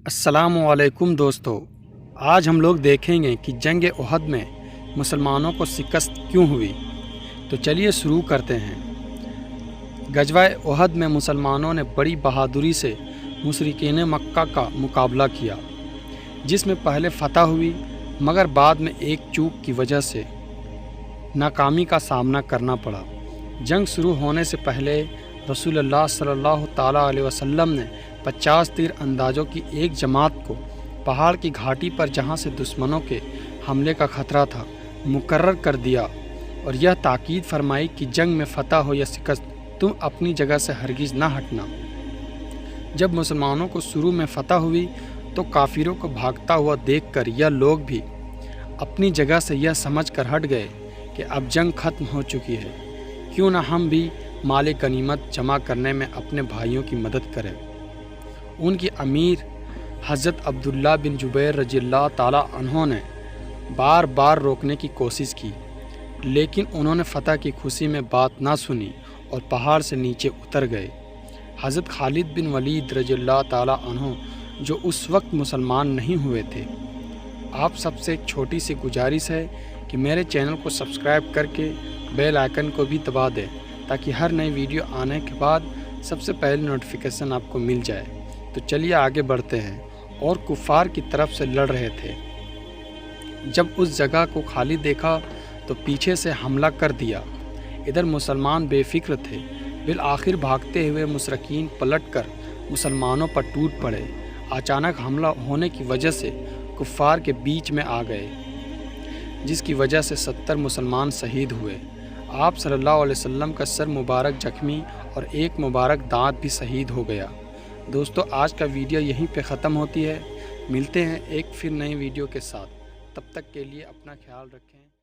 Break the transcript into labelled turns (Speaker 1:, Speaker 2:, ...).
Speaker 1: अस्सलामुअलैकुम दोस्तों, आज हम लोग देखेंगे कि जंग उहद में मुसलमानों को शिकस्त क्यों हुई। तो चलिए शुरू करते हैं। गज़वा उहद में मुसलमानों ने बड़ी बहादुरी से मुशरिकीन मक्का का मुकाबला किया, जिसमें पहले फतह हुई मगर बाद में एक चूक की वजह से नाकामी का सामना करना पड़ा। जंग शुरू होने से पहले रसूलुल्लाह सल्लल्लाहु ताला अलैहि वसल्लम ने 50 तीर अंदाज़ों की एक जमात को पहाड़ की घाटी पर, जहां से दुश्मनों के हमले का खतरा था, मुकर्रर कर दिया और यह ताकीद फरमाई कि जंग में फतह हो या शिकस्त, तुम अपनी जगह से हरगिज़ ना हटना। जब मुसलमानों को शुरू में फतह हुई तो काफिरों को भागता हुआ देखकर यह लोग भी अपनी जगह से यह समझ कर हट गए कि अब जंग ख़त्म हो चुकी है, क्यों ना हम भी माल गनीमत जमा करने में अपने भाइयों की मदद करें। उनकी अमीर हज़रत अब्दुल्ला बिन जुबैर रज़ियल्लाहु ताला अन्हो ने बार बार रोकने की कोशिश की, लेकिन उन्होंने फतह की खुशी में बात ना सुनी और पहाड़ से नीचे उतर गए। हज़रत खालिद बिन वलीद रज़ियल्लाहु ताला अन्हो, जो उस वक्त मुसलमान नहीं हुए थे, आप सबसे एक छोटी सी गुजारिश है कि मेरे चैनल को सब्सक्राइब करके बेल आइकन को भी दबा दें, ताकि हर नई वीडियो आने के बाद सबसे पहले नोटिफिकेशन आपको मिल जाए। तो चलिए आगे बढ़ते हैं। और कुफ़ार की तरफ से लड़ रहे थे। जब उस जगह को खाली देखा तो पीछे से हमला कर दिया। इधर मुसलमान बेफिक्र थे। बिल आखिर भागते हुए मुशरिकीन पलटकर मुसलमानों पर टूट पड़े। अचानक हमला होने की वजह से कुफ़ार के बीच में आ गए, जिसकी वजह से 70 मुसलमान शहीद हुए। आप सल्लल्लाहु अलैहि वसल्लम का सर मुबारक जख्मी और एक मुबारक दांत भी शहीद हो गया। दोस्तों, आज का वीडियो यहीं पे ख़त्म होती है। मिलते हैं एक फिर नई वीडियो के साथ। तब तक के लिए अपना ख्याल रखें।